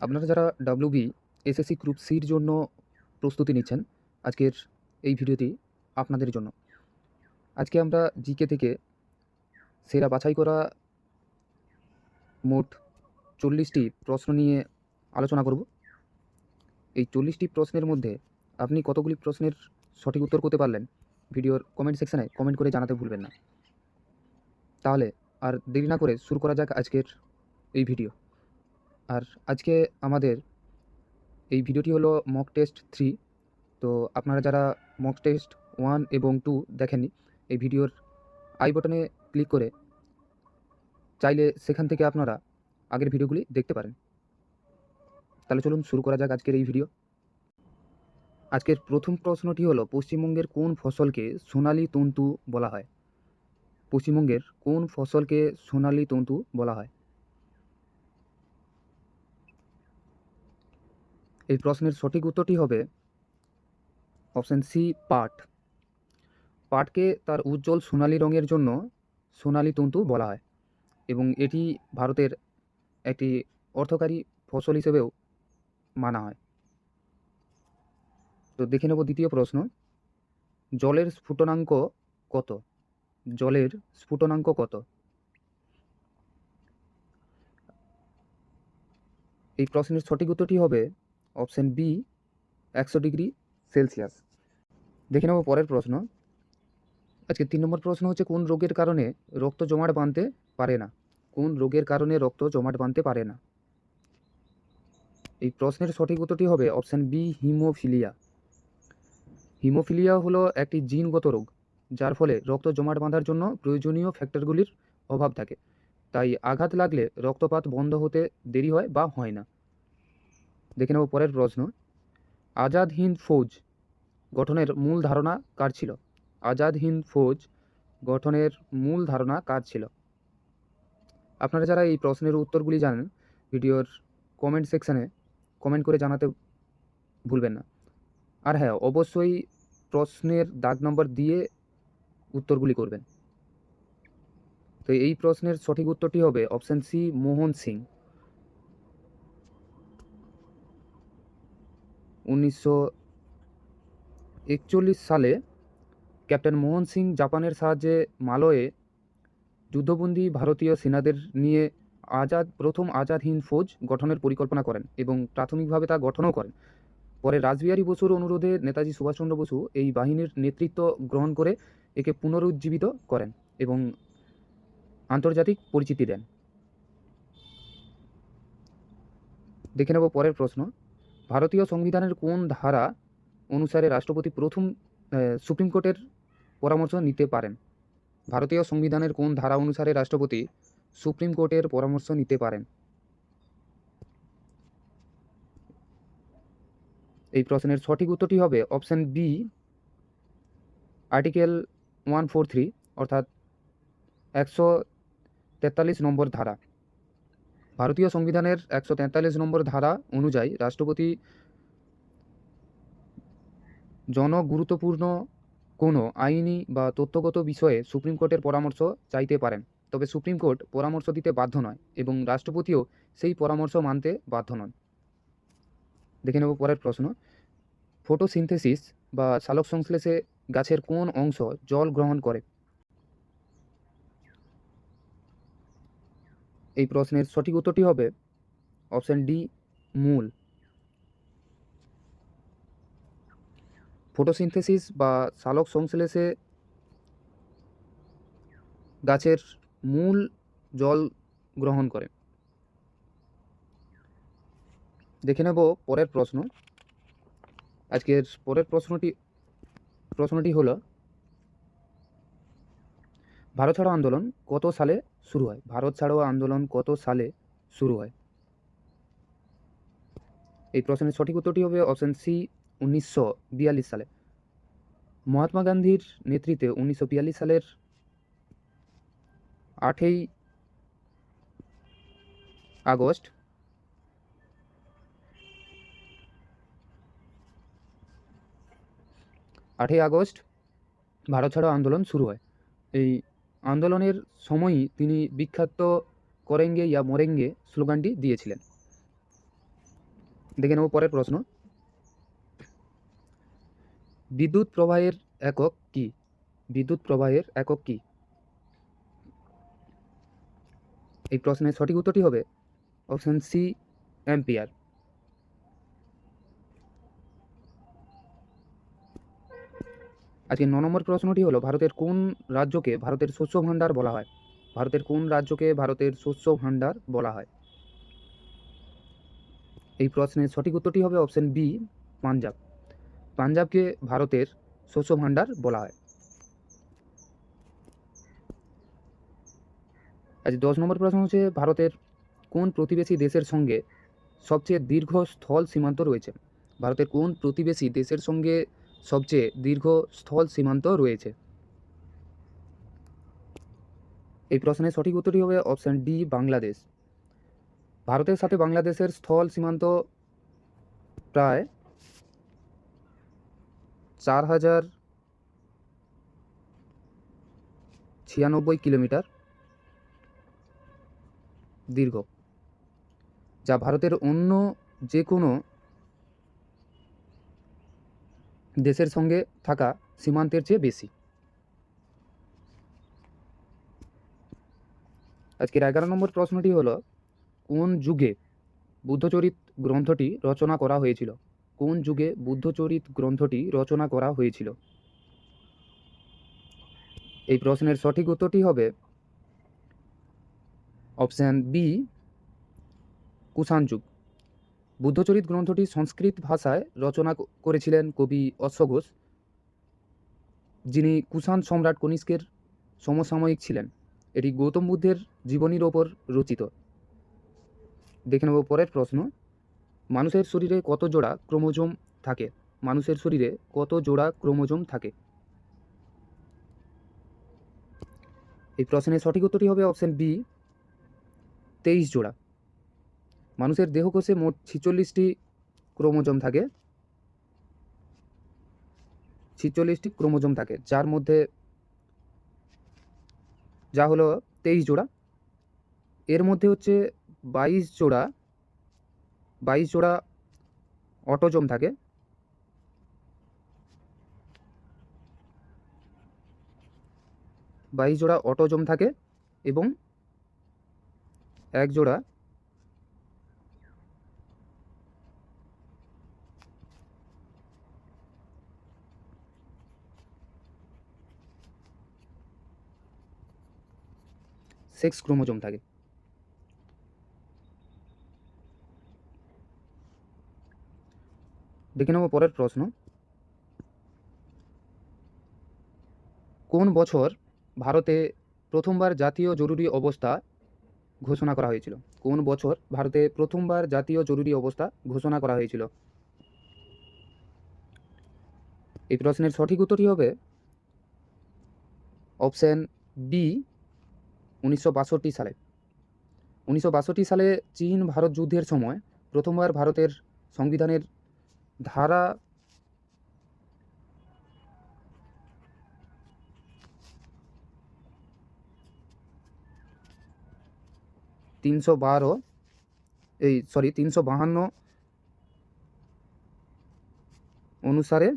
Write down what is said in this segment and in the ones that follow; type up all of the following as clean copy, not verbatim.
আপনারা যারা WB SSC group সির জন্য প্রস্তুতি নিচ্ছেন, আজকের এই ভিডিওটি আপনাদের জন্য। আজকে আমরা জিকে থেকে সেরা বাছাই করা মোট 40টি প্রশ্ন নিয়ে আলোচনা করব। এই 40টি প্রশ্নের মধ্যে আপনি কতগুলি প্রশ্নের সঠিক উত্তর করতে পারলেন, ভিডিওর কমেন্ট সেকশানে কমেন্ট করে জানাতে ভুলবেন না। তাহলে আর দেরি না করে শুরু করা যাক আজকের এই ভিডিও। আর আজকে আমাদের এই ভিডিওটি হলো মক টেস্ট 3। তো আপনারা যারা মক টেস্ট 1 এবং 2 দেখেননি, এই ভিডিওর আই বটনে ক্লিক করে চাইলে সেখান থেকে আপনারা আগের ভিডিওগুলি দেখতে পারেন। তাহলে চলুন শুরু করা যাক আজকের এই ভিডিও। আজকের প্রথম প্রশ্নটি হলো, পশ্চিমবঙ্গের কোন ফসলকে সোনালী তন্তু বলা হয়? পশ্চিমবঙ্গের কোন ফসলকে সোনালী তন্তু বলা হয়? এই প্রশ্নের সঠিক উত্তরটি হবে অপশান সি, পাট। পাটকে তার উজ্জ্বল সোনালী রঙের জন্য সোনালী তন্তু বলা হয় এবং এটি ভারতের একটি অর্থকারী ফসল হিসেবেও মানা হয়। তো দেখে নেব দ্বিতীয় প্রশ্ন, জলের স্ফুটনাঙ্ক কত? জলের স্ফুটনাঙ্ক কত? এই প্রশ্নের সঠিক উত্তরটি হবে অপশান বি, 100 ডিগ্রি সেলসিয়াস। দেখে নেব পরের প্রশ্ন। আজকে 3 নম্বর প্রশ্ন হচ্ছে, কোন রোগের কারণে রক্ত জমাট বাঁধতে পারে না? কোন রোগের কারণে রক্ত জমাট বাঁধতে পারে না? এই প্রশ্নের সঠিক উত্তরটি হবে অপশান বি, হিমোফিলিয়া। হিমোফিলিয়া হলো একটি জিনগত রোগ, যার ফলে রক্ত জমাট বাঁধার জন্য প্রয়োজনীয় ফ্যাক্টরগুলির অভাব থাকে। তাই আঘাত লাগলে রক্তপাত বন্ধ হতে দেরি হয় বা হয় না। দেখে নেব পরের প্রশ্ন। আজাদ হিন্দ ফৌজ গঠনের মূল ধারণা কার ছিল? আজাদ হিন্দ ফৌজ গঠনের মূল ধারণা কার ছিল? আপনারা যারা এই প্রশ্নের উত্তরগুলি জানেন, ভিডিওর কমেন্ট সেকশানে কমেন্ট করে জানাতে ভুলবেন না। আর হ্যাঁ, অবশ্যই প্রশ্নের দাগ নম্বর দিয়ে উত্তরগুলি করবেন। তো এই প্রশ্নের সঠিক উত্তরটি হবে অপশান সি, মোহন সিং। 1941 সালে ক্যাপ্টেন মোহন সিং জাপানের সাহায্যে মালয়ে যুদ্ধবন্দী ভারতীয় সেনাদের নিয়ে প্রথম আজাদ হিন্দ ফৌজ গঠনের পরিকল্পনা করেন এবং প্রাথমিকভাবে তা গঠনও করেন। পরে রাসবিহারী বসুর অনুরোধে নেতাজি সুভাষচন্দ্র বসু এই বাহিনীর নেতৃত্ব গ্রহণ করে একে পুনরুজ্জীবিত করেন এবং আন্তর্জাতিক পরিচিতি দেন। দেখে নেব পরের প্রশ্ন। ভারতীয় সংবিধানের কোন ধারা অনুসারে রাষ্ট্রপতি প্রথম সুপ্রিম কোর্টের পরামর্শ নিতে পারেন? ভারতীয় সংবিধানের কোন ধারা অনুসারে রাষ্ট্রপতি সুপ্রিম কোর্টের পরামর্শ নিতে পারেন? এই প্রশ্নের সঠিক উত্তরটি হবে অপশান বি, আর্টিকেল 143 অর্থাৎ 143 নম্বর ধারা। ভারতীয় সংবিধানের 143 নম্বর ধারা অনুযায়ী রাষ্ট্রপতি জনগুরুত্বপূর্ণ কোনো আইনি বা তথ্যগত বিষয়ে সুপ্রিম কোর্টের পরামর্শ চাইতে পারেন, তবে সুপ্রিম কোর্ট পরামর্শ দিতে বাধ্য নয় এবং রাষ্ট্রপতিও সেই পরামর্শ মানতে বাধ্য নন। দেখে নেব পরের প্রশ্ন। ফটোসিনথেসিস বা সালোকসংশ্লেষে গাছের কোন অংশ জল গ্রহণ করে? এই প্রশ্নের সঠিক উত্তরটি হবে অপশান ডি, মূল। ফটোসিনথেসিস বা সালোক সংশ্লেষে গাছের মূল জল গ্রহণ করে। দেখে নেব পরের প্রশ্ন। আজকের পরের প্রশ্নটি হলো, ভারত ছাড়ো আন্দোলন কত সালে শুরু হয়? ভারত ছাড়ো আন্দোলন কত সালে শুরু হয়? এই প্রশ্নের সঠিক উত্তরটি হবে অপশান সি, 1942 সালে। মহাত্মা গান্ধীর নেতৃত্বে 1942 সালের 8ই আগস্ট ভারত ছাড়ো আন্দোলন শুরু হয়। এই আন্দোলনের সময়ই তিনি বিখ্যাত করেঙ্গে ইয়া মরেঙ্গে স্লোগানটি দিয়েছিলেন। দেখে নেব পরের প্রশ্ন। বিদ্যুৎ প্রবাহের একক কি? বিদ্যুৎ প্রবাহের একক কি? এই প্রশ্নের সঠিক উত্তরটি হবে অপশন সি, অ্যাম্পিয়ার। আজকে 9 নম্বর প্রশ্নটি হলো, ভারতের কোন রাজ্যকে ভারতের শস্য ভাণ্ডার বলা হয়? ভারতের কোন রাজ্যকে ভারতের শস্য ভাণ্ডার বলা হয়? এই প্রশ্নের সঠিক উত্তরটি হবে অপশন বি, পাঞ্জাব। পাঞ্জাবকে ভারতের শস্য ভাণ্ডার বলা হয়। আজ 10 নম্বর প্রশ্ন হচ্ছে, ভারতের কোন প্রতিবেশী দেশের সঙ্গে সবচেয়ে দীর্ঘ স্থল সীমান্ত রয়েছে? ভারতের কোন প্রতিবেশী দেশের সঙ্গে সবচেয়ে দীর্ঘ স্থল সীমান্ত রয়েছে? এই প্রশ্নের সঠিক উত্তরটি হবে অপশন ডি, বাংলাদেশ। ভারতের সাথে বাংলাদেশের স্থল সীমান্ত প্রায় 4096 কিলোমিটার দীর্ঘ, যা ভারতের অন্য যে কোনো দেশের সঙ্গে থাকা সীমান্তের চেয়ে বেশি। আজকের 11 নম্বর প্রশ্নটি হলো, কোন যুগে বুদ্ধচরিত গ্রন্থটি রচনা করা হয়েছিল? কোন যুগে বুদ্ধচরিত গ্রন্থটি রচনা করা হয়েছিল? এই প্রশ্নের সঠিক উত্তরটি হবে অপশান বি, কুষাণ যুগ। বুদ্ধচরিত গ্রন্থটি সংস্কৃত ভাষায় রচনা করেছিলেন কবি অশ্বঘোষ, যিনি কুষাণ সম্রাট কনিষ্কের সমসাময়িক ছিলেন। এটি গৌতম বুদ্ধের জীবনীর ওপর রচিত। দেখে নেব পরের প্রশ্ন। মানুষের শরীরে কত জোড়া ক্রোমোজোম থাকে? মানুষের শরীরে কত জোড়া ক্রোমোজোম থাকে? এই প্রশ্নের সঠিক উত্তরটি হবে অপশন বি, 23 জোড়া। মানুষের দেহকোষে মোট 46টি ক্রোমোজোম থাকে। 46টি ক্রোমোজোম থাকে, যার মধ্যে যা হলো 23 জোড়া, এর মধ্যে হচ্ছে 22 জোড়া অটোজোম থাকে। 22 জোড়া অটোজোম থাকে এবং 1 জোড়া সেক্স ক্রোমোজোম থাকে। দেখে নেব পরের প্রশ্ন। কোন বছর ভারতে প্রথমবার জাতীয় জরুরি অবস্থা ঘোষণা করা হয়েছিল? কোন বছর ভারতে প্রথমবার জাতীয় জরুরি অবস্থা ঘোষণা করা হয়েছিল? এই প্রশ্নের সঠিক উত্তরটি হবে অপশন বি, 1962 সালে। 1962 সালে চীন ভারত যুদ্ধের সময় প্রথমবার ভারতের সংবিধানের ধারা 352 অনুসারে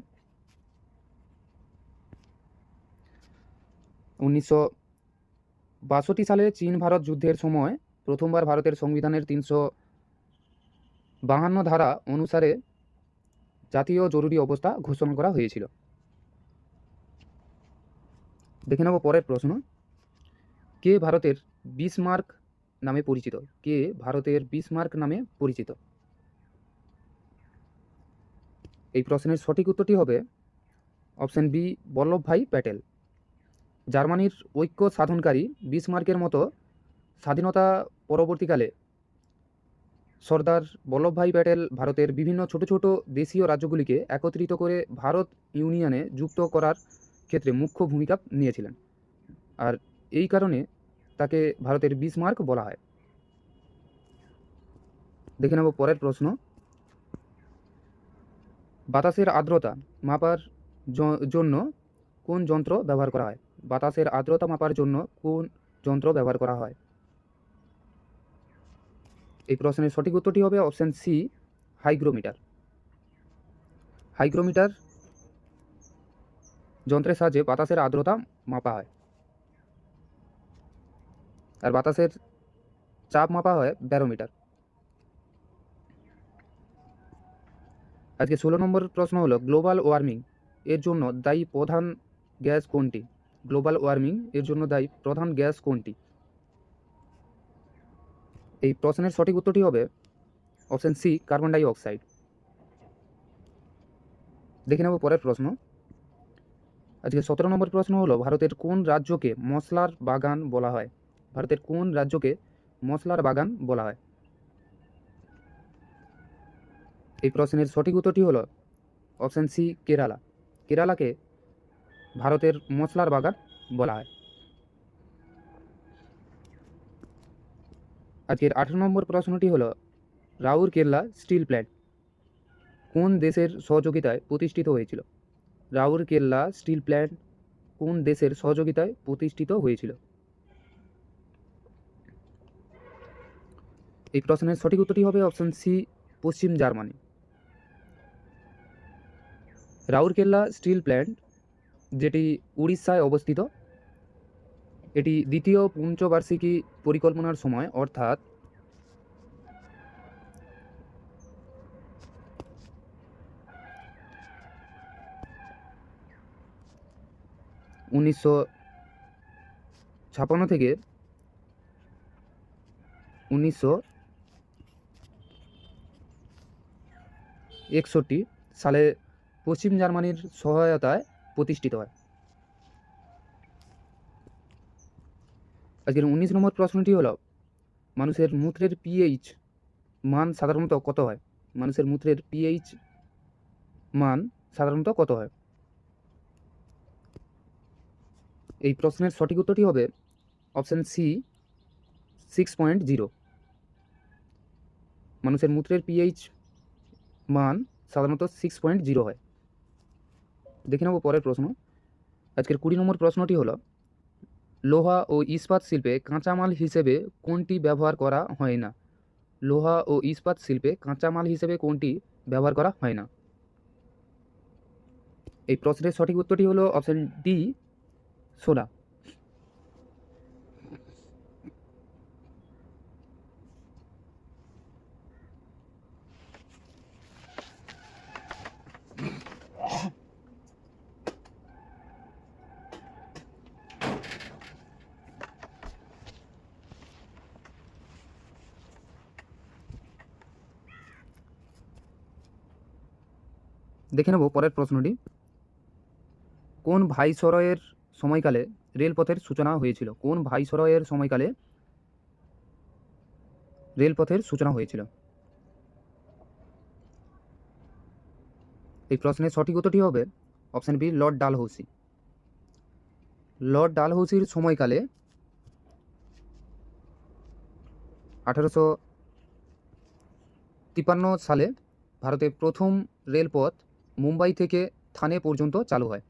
1962 সালে চীন ভারত যুদ্ধের সময় প্রথমবার ভারতের সংবিধানের 352 ধারা অনুসারে জাতীয় জরুরি অবস্থা ঘোষণা করা হয়েছিল। দেখে নেব পরের প্রশ্ন। কে ভারতের বিসমার্ক নামে পরিচিত? কে ভারতের বিসমার্ক নামে পরিচিত? এই প্রশ্নের সঠিক উত্তরটি হবে অপশন বি, বল্লভভাই প্যাটেল। জার্মানির ঐক্য সাধনকারী বিসমার্কের মতো স্বাধীনতা পরবর্তীকালে সর্দার বল্লভভাই প্যাটেল ভারতের বিভিন্ন ছোট ছোট দেশীয় রাজ্যগুলিকে একত্রিত করে ভারত ইউনিয়নে যুক্ত করার ক্ষেত্রে মুখ্য ভূমিকা নিয়েছিলেন, আর এই কারণে তাকে ভারতের বিসমার্ক বলা হয়। দেখে নেব পরের প্রশ্ন। বাতাসের আর্দ্রতা মাপার জন্য কোন যন্ত্র ব্যবহার করা হয়? বাতাসের আর্দ্রতা মাপার জন্য কোন যন্ত্র ব্যবহার করা হয়? এই প্রশ্নের সঠিক উত্তরটি হবে অপশন সি, হাইগ্রোমিটার। হাইগ্রোমিটার যন্ত্রের সাহায্যে বাতাসের আর্দ্রতা মাপা হয়, আর বাতাসের চাপ মাপা হয় ব্যারোমিটার। আজকে 16 নম্বর প্রশ্ন হলো গ্লোবাল ওয়ার্মিং এর জন্য দায়ী প্রধান গ্যাস কোনটি? গ্লোবাল ওয়ার্মিং এর জন্য দায়ী প্রধান গ্যাস কোনটি? এই প্রশ্নের সঠিক উত্তরটি হবে option C, carbon die oxide. দেখে নেব পরের প্রশ্ন। আজকে 17 নম্বর প্রশ্ন হলো ভারতের কোন রাজ্যকে মশলার বাগান বলা হয়? ভারতের কোন রাজ্যকে মশলার বাগান বলা হয়? এই প্রশ্নের সঠিক উত্তরটি হলো অপশন সি, কেরালা। কেরালাকে ভারতের মশলার বাগান বলা হয়। আজকের 18 নম্বর প্রশ্নটি হলো রাউরকেল্লা স্টিল প্ল্যান্ট কোন দেশের সহযোগিতায় প্রতিষ্ঠিত হয়েছিল? রাউরকেল্লা স্টিল প্ল্যান্ট কোন দেশের সহযোগিতায় প্রতিষ্ঠিত হয়েছিল? এই প্রশ্নের সঠিক উত্তরটি হবে অপশন সি, পশ্চিম জার্মানি। রাউরকেল্লা স্টিল প্ল্যান্ট, যেটি উড়িষ্যায় অবস্থিত, এটি দ্বিতীয় পঞ্চবার্ষিকী পরিকল্পনার সময় অর্থাৎ 1956 থেকে 1961 সালে পশ্চিম জার্মানির সহায়তায় প্রতিষ্ঠিত হয়। আজকের 19 নম্বর প্রশ্নটি হলো মানুষের মূত্রের পিএইচ মান সাধারণত কত হয়? মানুষের মূত্রের পিএইচ মান সাধারণত কত হয়? এই প্রশ্নের সঠিক উত্তরটি হবে অপশন সি, 6.0। মানুষের মূত্রের পিএইচ মান সাধারণত 6.0 হয়। দেখে নেব পরের প্রশ্ন। আজকের 20 নম্বর প্রশ্নটি হলো লোহা ও ইস্পাত শিল্পে কাঁচামাল হিসেবে কোনটি ব্যবহার করা হয় না? লোহা ও ইস্পাত শিল্পে কাঁচামাল হিসেবে কোনটি ব্যবহার করা হয় না? এই প্রশ্নের সঠিক উত্তরটি হলো অপশন ডি, সোডা। দেখে নেব পরের প্রশ্নটি। কোন ভাইসরয়ের সময়কালে রেলপথের সূচনা হয়েছিল? কোন ভাইসরয়ের সময়কালে রেলপথের সূচনা হয়েছিল? এই প্রশ্নের সঠিক উত্তরটি হবে option B, lord Dalhousie. Lord ডালহৌসির সময়কালে 1853 সালে ভারতে প্রথম রেলপথ মুম্বাই থেকে থানে পর্যন্ত চালু হয়।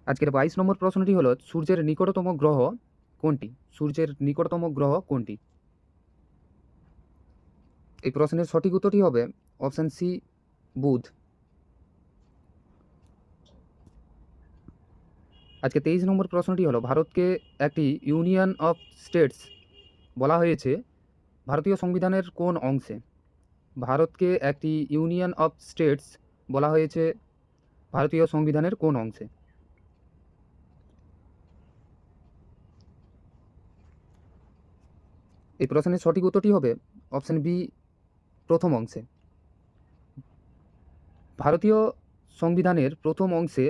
আজকের 22 নম্বর প্রশ্নটি হলো সূর্যের নিকটতম গ্রহ কোনটি? সূর্যের নিকটতম গ্রহ কোনটি? এই প্রশ্নের সঠিক উত্তরটি হবে অপশন সি, বুধ। আজকে 23 নম্বর প্রশ্নটি হলো ভারতকে একটি ইউনিয়ন অফ স্টেটস বলা হয়েছে ভারতীয় সংবিধানের কোন অংশে? ভারতকে একটি ইউনিয়ন অফ স্টেটস বলা হয়েছে ভারতীয় সংবিধানের কোন অংশে? এই প্রশ্নের সঠিক উত্তরটি হবে অপশন বি, প্রথম অংশে। ভারতীয় সংবিধানের প্রথম অংশে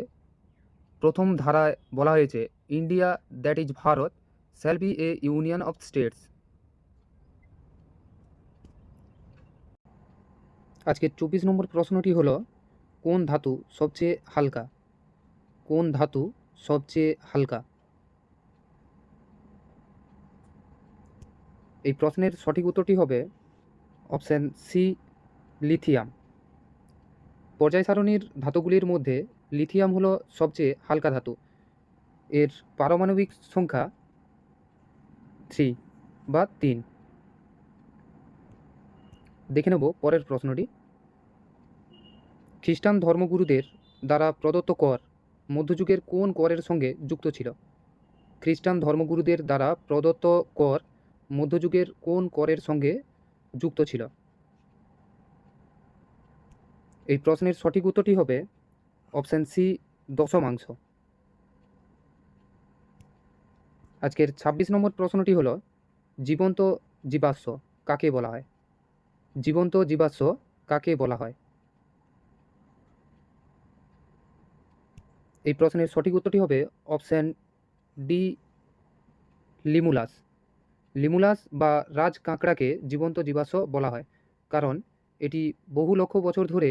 প্রথম ধারায় বলা হয়েছে India that is Bharat shall B A union of states. আজকের 24 নম্বর প্রশ্নটি হলো কোন ধাতু সবচেয়ে হালকা? কোন ধাতু সবচেয়ে হালকা? এই প্রশ্নের সঠিক উত্তরটি হবে অপশন সি, লিথিয়াম। পর্যায় সারণীর ধাতুগুলির মধ্যে লিথিয়াম হলো সবচেয়ে হালকা ধাতু। এর পারমাণবিক সংখ্যা 3 বা 3। দেখে নেব পরের প্রশ্নটি। খ্রিস্টান ধর্মগুরুদের দ্বারা প্রদত্ত কর মধ্যযুগের কোন করের সঙ্গে যুক্ত ছিল? খ্রিস্টান ধর্মগুরুদের দ্বারা প্রদত্ত কর মধ্যযুগের কোন করের সঙ্গে যুক্ত ছিল? এই প্রশ্নের সঠিক উত্তরটি হবে অপশান সি, দশমাংশ। আজকের ২৬ নম্বর প্রশ্নটি হলো জীবন্ত জীবাশ্ম কাকে বলা হয়? জীবন্ত জীবাশ্ম কাকে বলা হয়? এই প্রশ্নের সঠিক উত্তরটি হবে অপশান ডি, লিমুলাস। লিমুলাস বা রাজ কাঁকড়াকে জীবন্ত জীবাশ্ম বলা হয়, কারণ এটি বহু লক্ষ বছর ধরে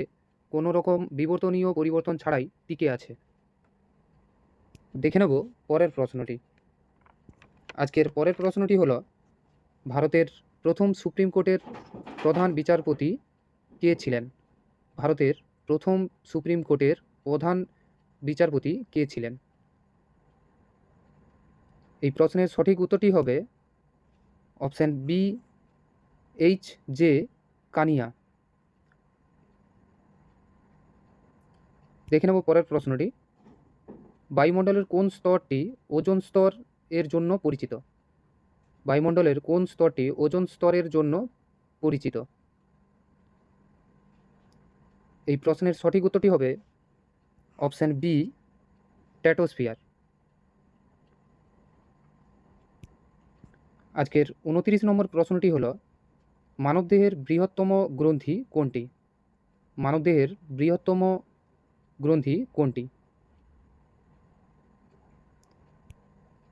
কোনো রকম বিবর্তনীয় পরিবর্তন ছাড়াই টিকে আছে। দেখে নেব পরের প্রশ্নটি। আজকের পরের প্রশ্নটি হলো ভারতের প্রথম সুপ্রিম কোর্টের প্রধান বিচারপতি কে ছিলেন? ভারতের প্রথম সুপ্রিম কোর্টের প্রধান বিচারপতি কে ছিলেন? এই প্রশ্নের সঠিক উত্তরটি হবে option B, H J Kania. দেখে নেব পরের প্রশ্নটি। বায়ুমণ্ডলের কোন স্তরটি ওজোন স্তর এর জন্য পরিচিত? বায়ুমণ্ডলের কোন স্তরটি ওজোন স্তরের জন্য পরিচিত? এই প্রশ্নের সঠিক উত্তরটি হবে অপশান বি, স্ট্র্যাটোস্ফিয়ার। আজকের ২৯ নম্বর প্রশ্নটি হলো মানবদেহের বৃহত্তম গ্রন্থি কোনটি? মানবদেহের বৃহত্তম গ্রন্থি কোনটি?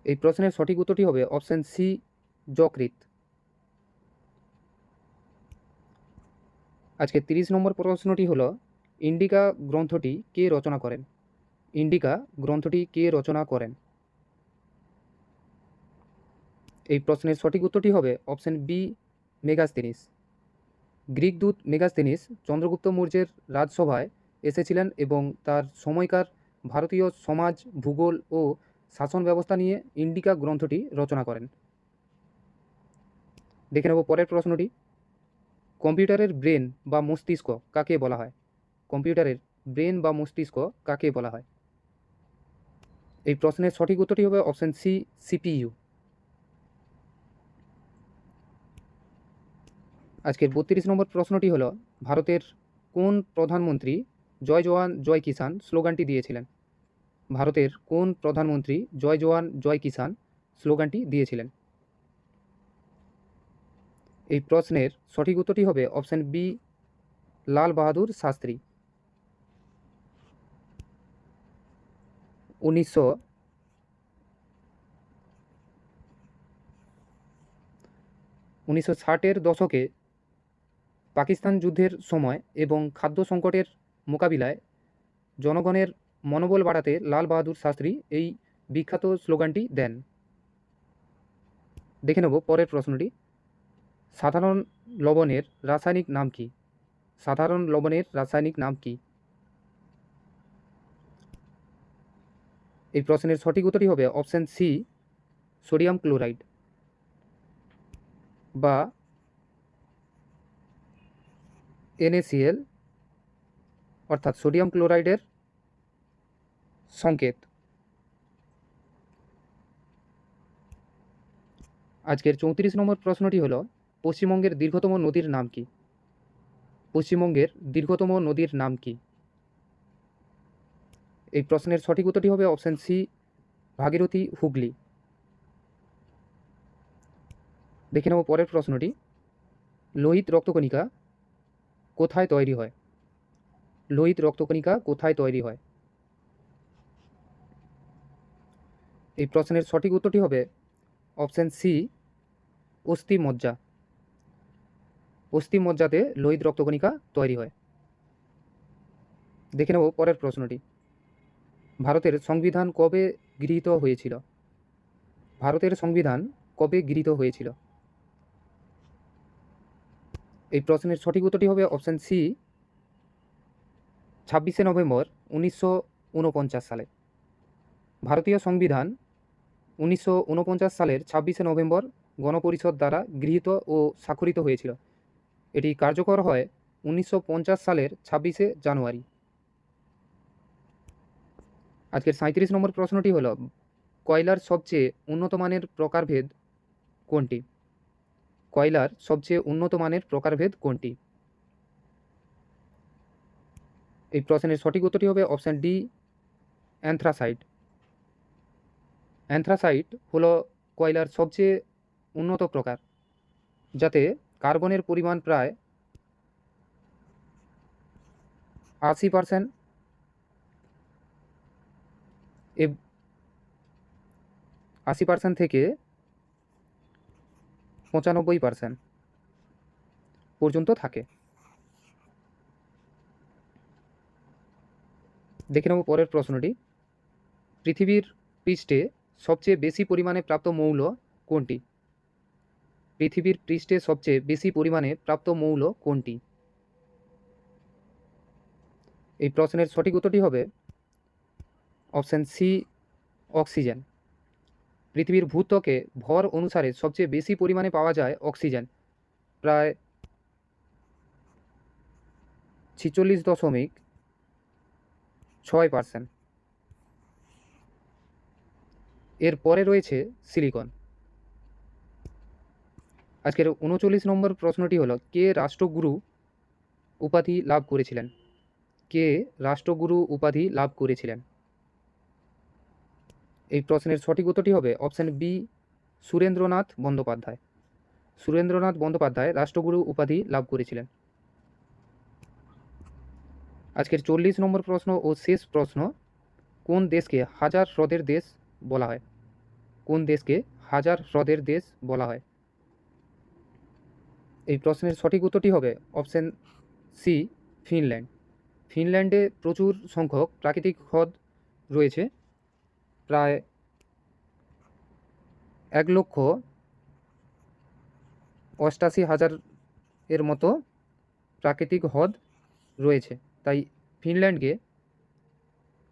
এই প্রশ্নের সঠিক উত্তরটি হবে অপশান সি, যকৃৎ। আজকে ৩০ নম্বর প্রশ্নটি হলো ইন্ডিকা গ্রন্থটি কে রচনা করেন? ইন্ডিকা গ্রন্থটি কে রচনা করেন? এই প্রশ্নের সঠিক উত্তরটি হবে অপশান বি, মেগাস্তিনিস। গ্রিক দূত মেগাস্তিনিস চন্দ্রগুপ্ত মৌর্যের রাজসভায় এসেছিলেন এবং তার সময়কার ভারতীয় সমাজ, ভূগোল ও শাসন ব্যবস্থা নিয়ে ইন্ডিকা গ্রন্থটি রচনা করেন। দেখে নেব পরের প্রশ্নটি। কম্পিউটারের ব্রেন বা মস্তিষ্ক কাকে বলা হয়? কম্পিউটারের ব্রেন বা মস্তিষ্ক কাকে বলা হয়? এই প্রশ্নের সঠিক উত্তরটি হবে অপশান সি, সিপিইউ। আজকের ৩২ নম্বর প্রশ্নটি হলো ভারতের কোন প্রধানমন্ত্রী জয় জওয়ান জয় কিষাণ স্লোগানটি দিয়েছিলেন? ভারতের কোন প্রধানমন্ত্রী জয় জওয়ান জয় কিষাণ স্লোগানটি দিয়েছিলেন? এই প্রশ্নের সঠিক উত্তরটি হবে অপশান বি, লাল বাহাদুর শাস্ত্রী। 1960-এর দশকে পাকিস্তান যুদ্ধের সময় এবং খাদ্য সংকটের মোকাবিলায় জনগণের মনোবল বাড়াতে লাল বাহাদুর শাস্ত্রী এই বিখ্যাত স্লোগানটি দেন। দেখে নেব পরের প্রশ্নটি। সাধারণ লবণের রাসায়নিক নাম কি? সাধারণ লবণের রাসায়নিক নাম কি? এই প্রশ্নের সঠিক উত্তরটি হবে অপশান সি, সোডিয়াম ক্লোরাইড বা NaCl, অর্থাৎ সোডিয়াম ক্লোরাইডের সংকেত। আজকের ৩৪ নম্বর প্রশ্নটি হলো পশ্চিমবঙ্গের দীর্ঘতম নদীর নাম কি? পশ্চিমবঙ্গের দীর্ঘতম নদীর নাম কি? এই প্রশ্নের সঠিক উত্তরটি হবে অপশান সি, ভাগীরথী হুগলি। দেখে নেব পরের প্রশ্নটি। লোহিত রক্তকণিকা কোথায় তৈরি হয়? লোহিত রক্তকণিকা কোথায় তৈরি হয়? এই প্রশ্নের সঠিক উত্তরটি হবে অপশান সি, অস্থিমজ্জা। অস্থিমজ্জাতে লোহিত রক্তকণিকা তৈরি হয়। দেখে নেব পরের প্রশ্নটি। ভারতের সংবিধান কবে গৃহীত হয়েছিল? ভারতের সংবিধান কবে গৃহীত হয়েছিল? এই প্রশ্নের সঠিক উত্তরটি হবে অপশান সি, ২৬শে নভেম্বর ১৯৪৯ সালে। ভারতীয় সংবিধান ১৯৪৯ সালের ২৬শে নভেম্বর গণপরিষদ দ্বারা গৃহীত ও স্বাক্ষরিত হয়েছিল। এটি কার্যকর হয় 1950 সালের 26শে জানুয়ারি। আজকের 37 নম্বর প্রশ্নটি হলো, কয়লার সবচেয়ে উন্নত মানের প্রকারভেদ কোনটি? কয়লার সবচেয়ে উন্নত মানের প্রকারভেদ কোনটি? এই প্রশ্নের সঠিক উত্তরটি হবে অপশান ডি, অ্যান্থ্রাসাইট। অ্যান্থ্রাসাইট হলো কয়লার সবচেয়ে উন্নত প্রকার, যাতে কার্বনের পরিমাণ প্রায় 80% 80% থেকে 95% পর্যন্ত থাকে। দেখে নেব পরের প্রশ্নটি। পৃথিবীর পৃষ্ঠে সবচেয়ে বেশি পরিমাণে প্রাপ্ত মৌল কোনটি? পৃথিবীর পৃষ্ঠে সবচেয়ে বেশি পরিমাণে প্রাপ্ত মৌল কোনটি? এই প্রশ্নের সঠিক উত্তরটি হবে অপশান সি, অক্সিজেন। পৃথিবীর ভূত্বকে ভর অনুসারে সবচেয়ে বেশি পরিমাণে পাওয়া যায় অক্সিজেন, প্রায় 46.6%। এর পরে রয়েছে সিলিকন। আজকের 39 নম্বর প্রশ্নটি হলো, কে রাষ্ট্রগুরু উপাধি লাভ করেছিলেন? কে রাষ্ট্রগুরু উপাধি লাভ করেছিলেন? এই প্রশ্নের সঠিক উত্তরটি হবে অপশান বি, সুরেন্দ্রনাথ বন্দ্যোপাধ্যায়। সুরেন্দ্রনাথ বন্দ্যোপাধ্যায় রাষ্ট্রগুরু উপাধি লাভ করেছিলেন। আজকের 40 নম্বর প্রশ্ন ও শেষ প্রশ্ন, কোন দেশকে হাজার হ্রদের দেশ বলা হয়? কোন দেশকে হাজার হ্রদের দেশ বলা হয়? এই প্রশ্নের সঠিক উত্তরটি হবে অপশান সি, ফিনল্যান্ড। ফিনল্যান্ডে প্রচুর সংখ্যক প্রাকৃতিক হ্রদ রয়েছে, প্রায় 1,88,000 এর মতো প্রাকৃতিক হ্রদ রয়েছে, তাই ফিনল্যান্ডকে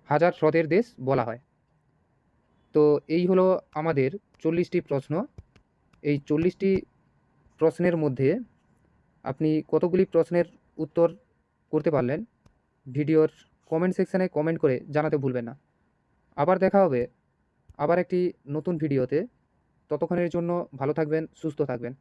হাজার হ্রদের দেশ বলা হয়। তো এই হলো আমাদের 40টি প্রশ্ন। এই 40টি প্রশ্নের মধ্যে আপনি কতগুলি প্রশ্নের উত্তর করতে পারলেন ভিডিওর কমেন্ট সেকশানে কমেন্ট করে জানাতে ভুলবেন না। আবার দেখা হবে আবার একটি নতুন ভিডিওতে। ততক্ষণের জন্য ভালো থাকবেন, সুস্থ থাকবেন।